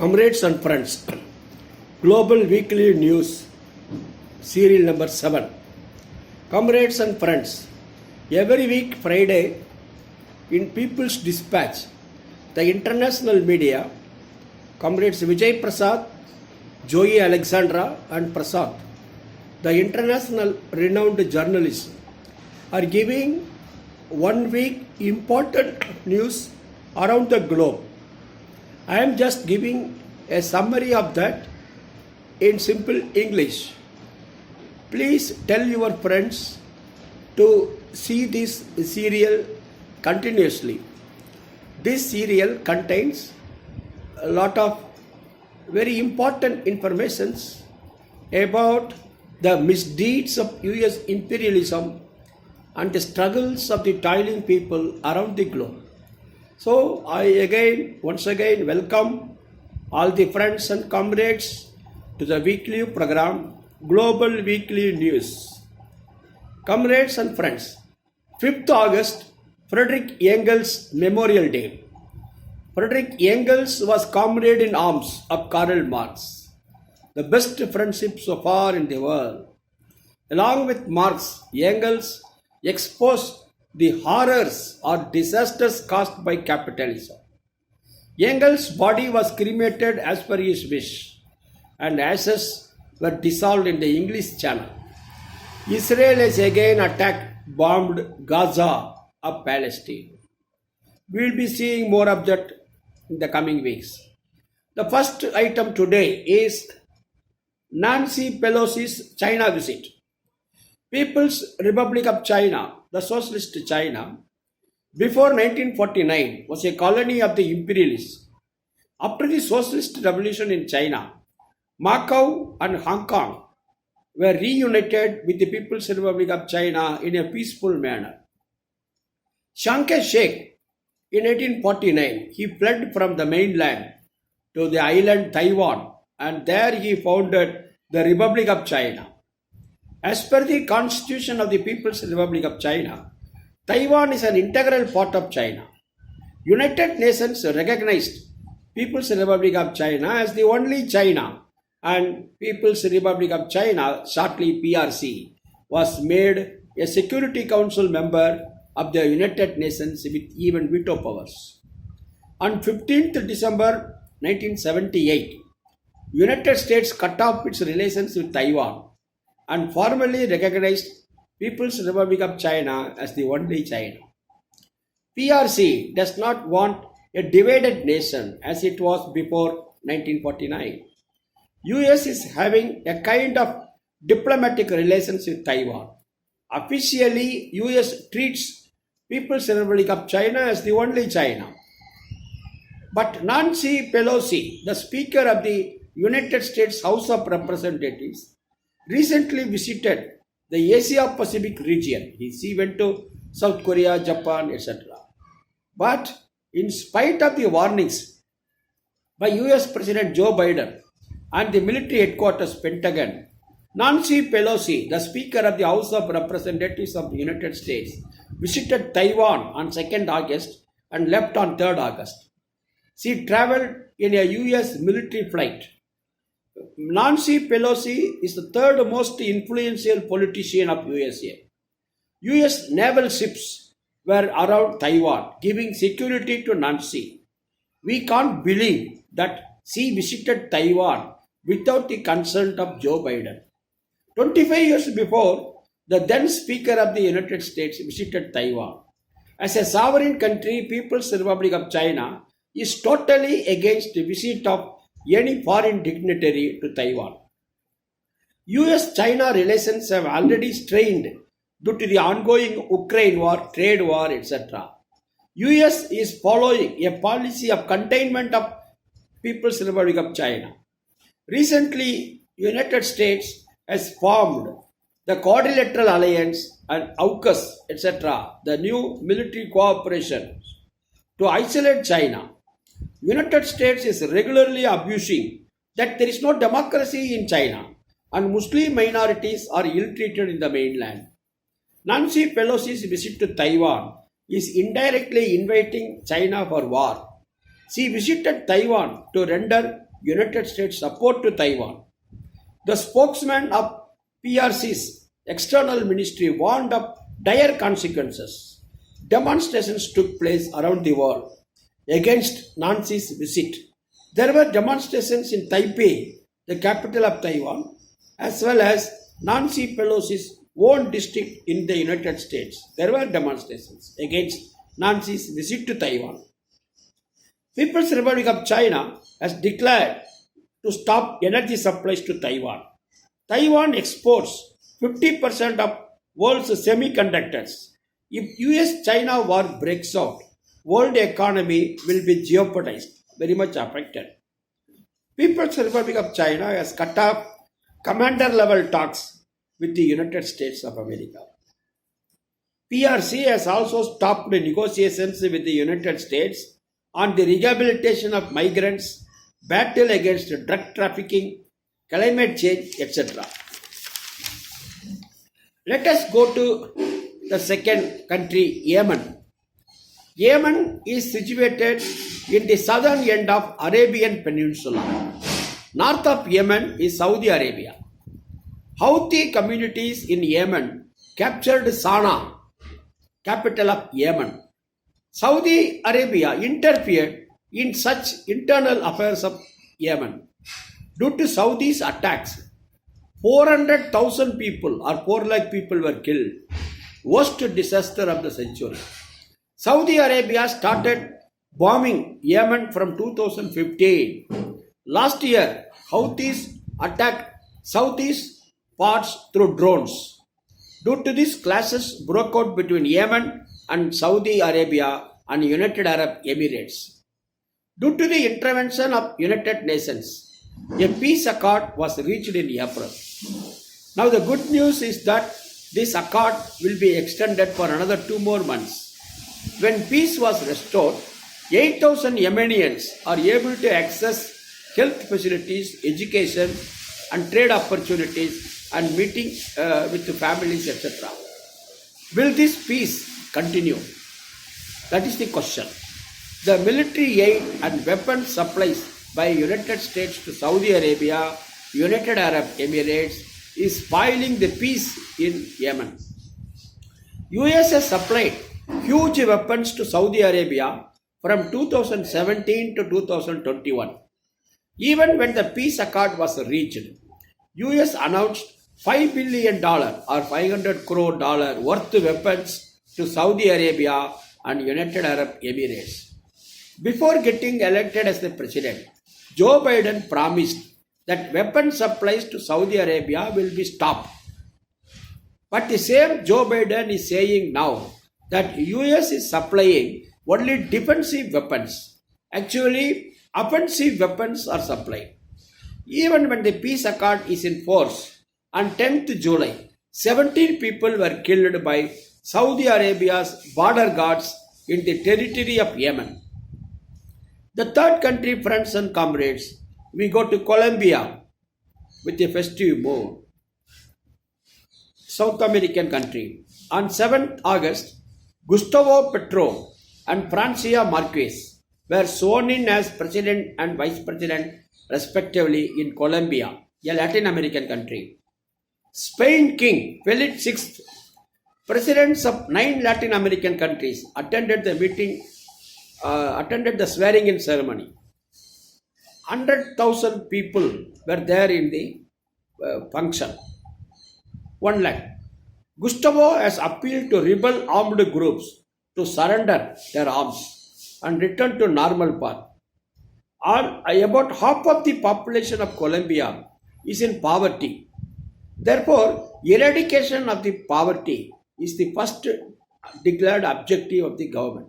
Comrades and friends, Global Weekly News, serial number 7. Comrades and friends, every week Friday in People's Dispatch, the international media, Comrades Vijay Prasad, Joey Alexandra and Prasad, the international renowned journalists, are giving 1 week important news around the globe. I am just giving a summary of that in simple English. Please tell your friends to see this serial continuously. This serial contains a lot of very important informations about the misdeeds of US imperialism and the struggles of the toiling people around the globe. So I once again welcome all the friends and comrades to the weekly program Global Weekly News. Comrades and friends, 5th August, Frederick Engels Memorial Day. Frederick Engels was comrade in arms of Karl Marx, the best friendship so far in the world. Along with Marx, Engels exposed the horrors or disasters caused by capitalism. Engels' body was cremated as per his wish, and ashes were dissolved in the English Channel. Israel has again bombed Gaza of Palestine. We will be seeing more of that in the coming weeks. The first item today is Nancy Pelosi's China visit. People's Republic of China, the Socialist China, before 1949 was a colony of the imperialists. After the Socialist Revolution in China, Macau and Hong Kong were reunited with the People's Republic of China in a peaceful manner. Chiang Kai-shek, in 1849, he fled from the mainland to the island Taiwan, and there he founded the Republic of China. As per the Constitution of the People's Republic of China, Taiwan is an integral part of China. United Nations recognized People's Republic of China as the only China, and People's Republic of China, shortly PRC, was made a Security Council member of the United Nations with even veto powers. On 15th December 1978, United States cut off its relations with Taiwan and formally recognized People's Republic of China as the only China. PRC does not want a divided nation as it was before 1949. US is having a kind of diplomatic relations with Taiwan. Officially, US treats People's Republic of China as the only China. But Nancy Pelosi, the Speaker of the United States House of Representatives, recently visited the Asia Pacific region. She went to South Korea, Japan, etc. But in spite of the warnings by US President Joe Biden and the military headquarters Pentagon, Nancy Pelosi, the Speaker of the House of Representatives of the United States, visited Taiwan on 2nd August and left on 3rd August. She traveled in a US military flight. Nancy Pelosi is the third most influential politician of USA. US naval ships were around Taiwan, giving security to Nancy. We can't believe that she visited Taiwan without the consent of Joe Biden. 25 years before, the then Speaker of the United States visited Taiwan. As a sovereign country, People's Republic of China is totally against the visit of any foreign dignitary to Taiwan. US-China relations have already strained due to the ongoing Ukraine war, trade war, etc. US is following a policy of containment of People's Republic of China. Recently, United States has formed the Quadrilateral Alliance and AUKUS, etc., the new military cooperation to isolate China. United States is regularly abusing that there is no democracy in China and Muslim minorities are ill-treated in the mainland. Nancy Pelosi's visit to Taiwan is indirectly inviting China for war. She visited Taiwan to render United States support to Taiwan. The spokesman of PRC's external ministry warned of dire consequences. Demonstrations took place around the world against Nancy's visit. There were demonstrations in Taipei, the capital of Taiwan, as well as Nancy Pelosi's own district in the United States. There were demonstrations against Nancy's visit to Taiwan. People's Republic of China has declared to stop energy supplies to Taiwan. Taiwan exports 50% of world's semiconductors. If US-China war breaks out, world economy will be jeopardized, very much affected. People's Republic of China has cut off commander-level talks with the United States of America. PRC has also stopped negotiations with the United States on the rehabilitation of migrants, battle against drug trafficking, climate change, etc. Let us go to the second country, Yemen. Yemen is situated in the southern end of Arabian Peninsula. North of Yemen is Saudi Arabia. Houthi communities in Yemen captured Sana'a, capital of Yemen. Saudi Arabia interfered in such internal affairs of Yemen. Due to Saudi's attacks, 400,000 people or 4 lakh people were killed. Worst disaster of the century. Saudi Arabia started bombing Yemen from 2015. Last year, Houthis attacked southeast parts through drones. Due to this, clashes broke out between Yemen and Saudi Arabia and United Arab Emirates. Due to the intervention of United Nations, a peace accord was reached in April. Now the good news is that this accord will be extended for another 2 more months. When peace was restored, 8,000 Yemenians are able to access health facilities, education and trade opportunities and meeting with the families, etc. Will this peace continue? That is the question. The military aid and weapons supplies by United States to Saudi Arabia, United Arab Emirates is spoiling the peace in Yemen. US has supplied huge weapons to Saudi Arabia from 2017 to 2021. Even when the peace accord was reached, US announced $5 billion or $500 crore worth weapons to Saudi Arabia and United Arab Emirates. Before getting elected as the president, Joe Biden promised that weapon supplies to Saudi Arabia will be stopped. But the same Joe Biden is saying now that US is supplying only defensive weapons. Actually, offensive weapons are supplied. Even when the peace accord is in force, on 10th July, 17 people were killed by Saudi Arabia's border guards in the territory of Yemen. The third country, friends and comrades, we go to Colombia with a festive mood. South American country. On 7th August, Gustavo Petro and Francia Marquez were sworn in as president and vice president respectively in Colombia, a Latin American country. Spain King Felix VI, presidents of 9 Latin American countries attended the swearing-in ceremony. 100,000 people were there in the function. 1 lakh. Gustavo has appealed to rebel armed groups to surrender their arms and return to normal path. About half of the population of Colombia is in poverty. Therefore, eradication of the poverty is the first declared objective of the government.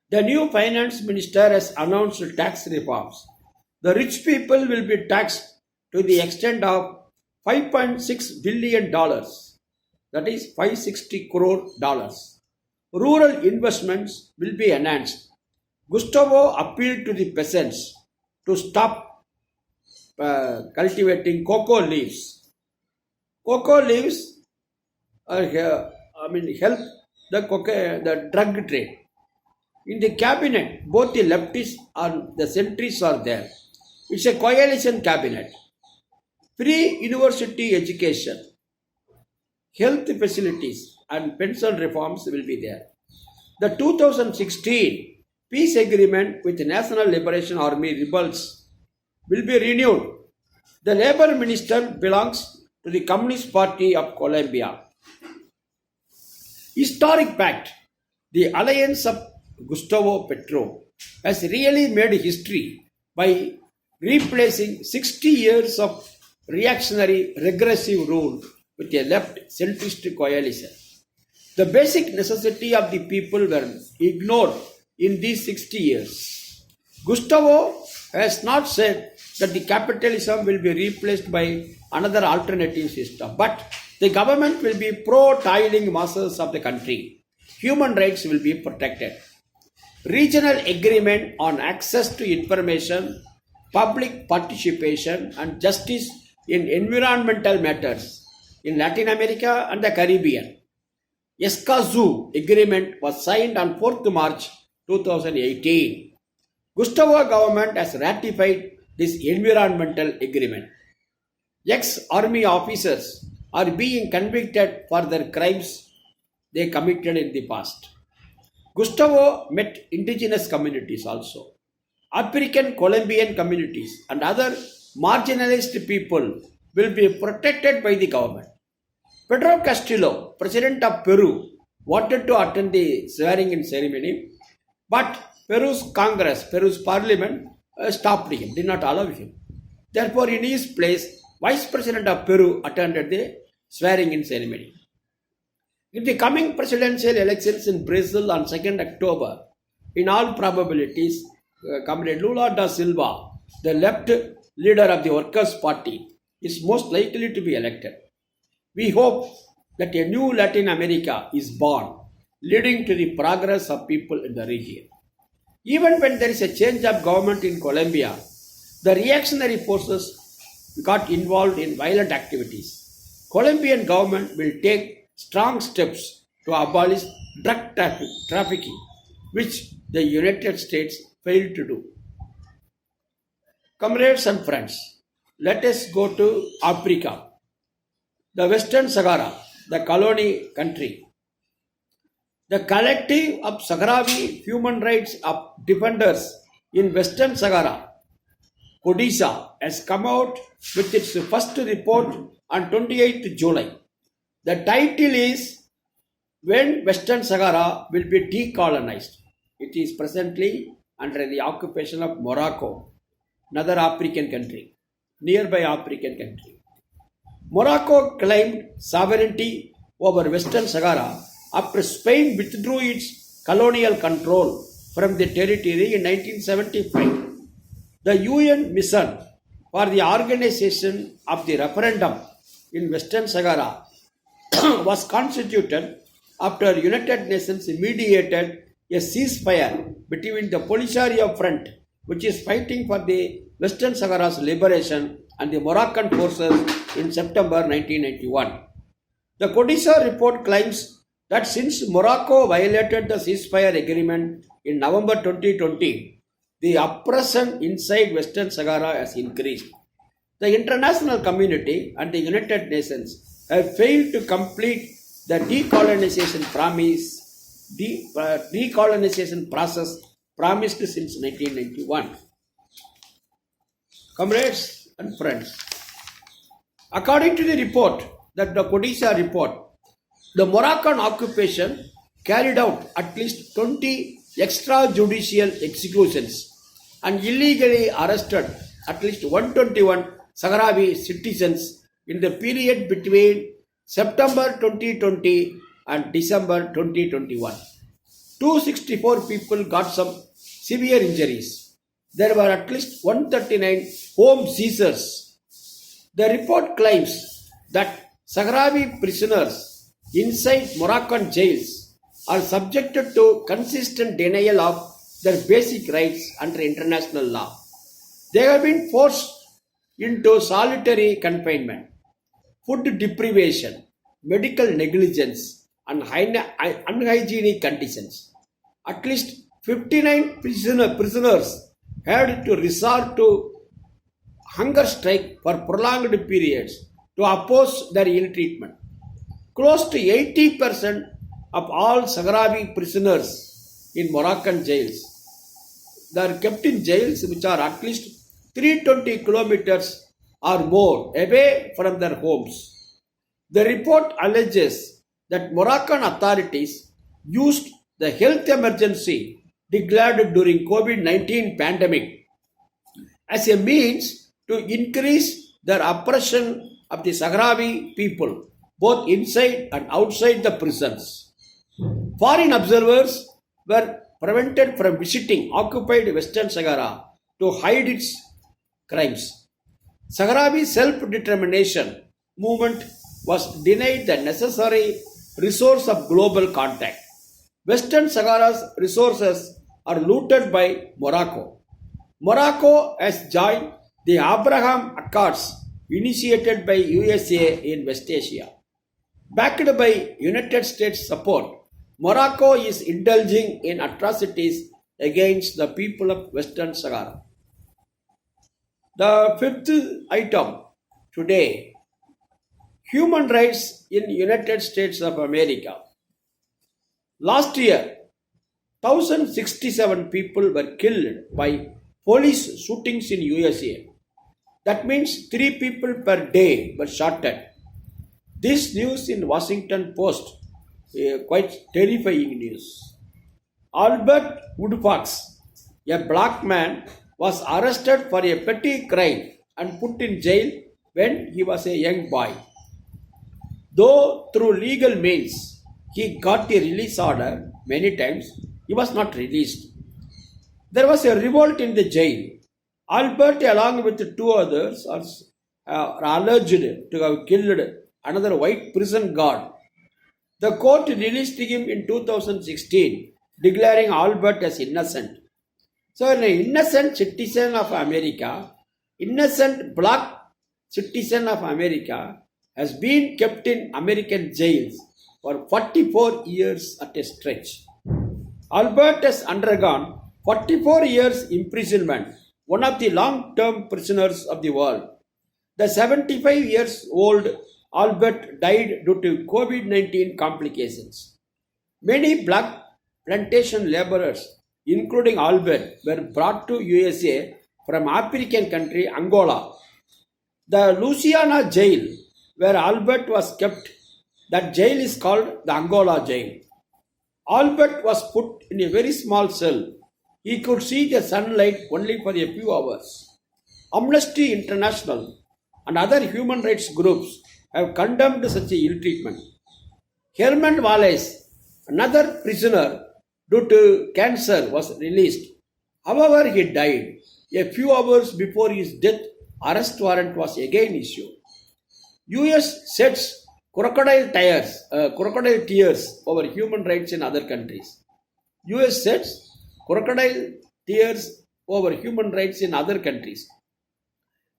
The new finance minister has announced tax reforms. The rich people will be taxed to the extent of $5.6 billion, that is $560 crore. Rural investments will be enhanced. Gustavo appealed to the peasants to stop cultivating cocoa leaves. Cocoa leaves help the drug trade. In the cabinet, both the leftists and the centrists are there. It's a coalition cabinet. Free university education, health facilities, and pension reforms will be there. The 2016 peace agreement with the National Liberation Army rebels will be renewed. The labor minister belongs to the Communist Party of Colombia. Historic pact, the alliance of Gustavo Petro has really made history by replacing 60 years of reactionary regressive rule with a left centrist coalition. The basic necessity of the people were ignored in these 60 years. Gustavo has not said that the capitalism will be replaced by another alternative system, but the government will be pro-tiling masses of the country. Human rights will be protected. Regional agreement on access to information, public participation, and justice in environmental matters in Latin America and the Caribbean. Escazú agreement was signed on 4th March 2018. Gustavo government has ratified this environmental agreement. Ex-army officers are being convicted for their crimes they committed in the past. Gustavo met indigenous communities also. African Colombian communities and other marginalized people will be protected by the government. Pedro Castillo, president of Peru, wanted to attend the swearing-in ceremony, but Peru's Congress, Peru's parliament stopped him, did not allow him. Therefore, in his place, Vice President of Peru attended the swearing-in ceremony. In the coming presidential elections in Brazil on 2nd October, in all probabilities, Comrade Lula da Silva, the left leader of the Workers' Party, is most likely to be elected. We hope that a new Latin America is born, leading to the progress of people in the region. Even when there is a change of government in Colombia, the reactionary forces got involved in violent activities. Colombian government will take strong steps to abolish drug trafficking, which the United States failed to do. Comrades and friends, let us go to Africa. The Western Sahara, the colony country. The collective of Sahrawi human rights defenders in Western Sahara, Odisha, has come out with its first report on 28th July. The title is When Western Sahara Will Be Decolonized. It is presently under the occupation of Morocco, another African country, nearby African country. Morocco claimed sovereignty over Western Sahara after Spain withdrew its colonial control from the territory in 1975. The UN mission for the organization of the referendum in Western Sahara was constituted after United Nations mediated a ceasefire between the Polisario Front, which is fighting for the Western Sahara's liberation, and the Moroccan forces in September 1991. The Codisa report claims that since Morocco violated the ceasefire agreement in November 2020, the oppression inside Western Sahara has increased. The international community and the United Nations have failed to complete the decolonization process promised since 1991. Comrades and friends, according to the report, the Codisa report, the Moroccan occupation carried out at least 20 extrajudicial executions and illegally arrested at least 121 Sahrawi citizens in the period between September 2020 and December 2021. 264 people got some severe injuries. There were at least 139 home seizures. The report claims that Sahrawi prisoners inside Moroccan jails are subjected to consistent denial of their basic rights under international law. They have been forced into solitary confinement, food deprivation, medical negligence, and unhygienic conditions. At least 59 prisoners had to resort to hunger strike for prolonged periods to oppose their ill treatment. Close to 80% of all Sahrawi prisoners in Moroccan jails, they are kept in jails which are at least 320 kilometers or more away from their homes. The report alleges that Moroccan authorities used the health emergency declared during COVID-19 pandemic as a means to increase their oppression of the Sahrawi people, both inside and outside the prisons. Foreign observers were prevented from visiting occupied Western Sahara to hide its crimes. Sahrawi self-determination movement was denied the necessary resource of global contact. Western Sahara's resources are looted by Morocco. Morocco has joined the Abraham Accords initiated by USA in West Asia. Backed by United States support, Morocco is indulging in atrocities against the people of Western Sahara. The fifth item today, human rights in United States of America. Last year, 1,067 people were killed by police shootings in USA. That means 3 people per day were shot at. This news in Washington Post, quite terrifying news. Albert Woodfox, a black man, was arrested for a petty crime and put in jail when he was a young boy. Though through legal means he got a release order many times, he was not released. There was a revolt in the jail. Albert, along with 2 others, are alleged to have killed another white prison guard. The court released him in 2016, declaring Albert as innocent. So, an innocent citizen of America, innocent black citizen of America, has been kept in American jails for 44 years at a stretch. Albert has undergone 44 years imprisonment, one of the long-term prisoners of the world. The 75 years old Albert died due to COVID-19 complications. Many black plantation laborers, including Albert, were brought to USA from African country Angola. The Louisiana jail where Albert was kept, that jail is called the Angola jail. Albert was put in a very small cell. He could see the sunlight only for a few hours. Amnesty International and other human rights groups have condemned such ill treatment. Herman Wallace, another prisoner due to cancer, was released. However, he died. A few hours before his death, arrest warrant was again issued. US sheds crocodile tears over human rights in other countries. US sheds crocodile tears over human rights in other countries.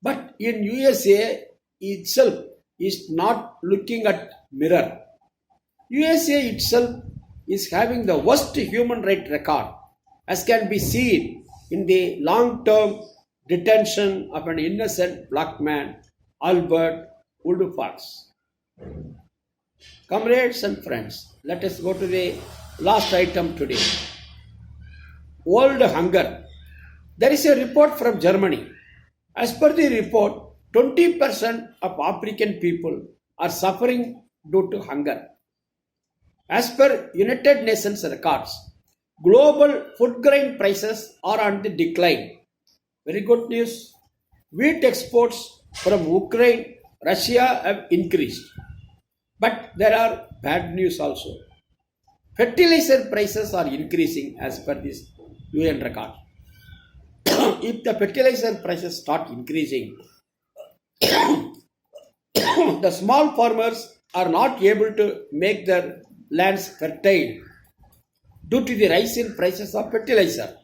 But in USA itself is not looking at mirror. USA itself is having the worst human rights record, as can be seen in the long-term detention of an innocent black man, Albert Woodfox. Comrades and friends, let us go to the last item today. World hunger. There is a report from Germany. As per the report, 20% of African people are suffering due to hunger. As per United Nations records, global food grain prices are on the decline. Very good news. Wheat exports from Ukraine, Russia have increased. But there are bad news also. Fertilizer prices are increasing as per this UN record. If the fertilizer prices start increasing, the small farmers are not able to make their lands fertile due to the rise in prices of fertilizer.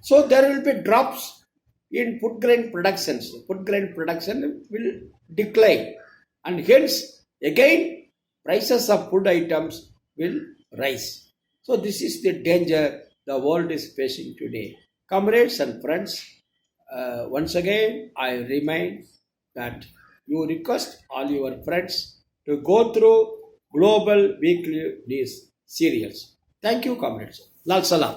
So there will be drops in food grain production. Food grain production will decline, and hence again prices of food items will rise. So this is the danger the world is facing today. Comrades and friends, once again, I remind that you request all your friends to go through Global Weekly News serials. Thank you, comrades. Lal Salam.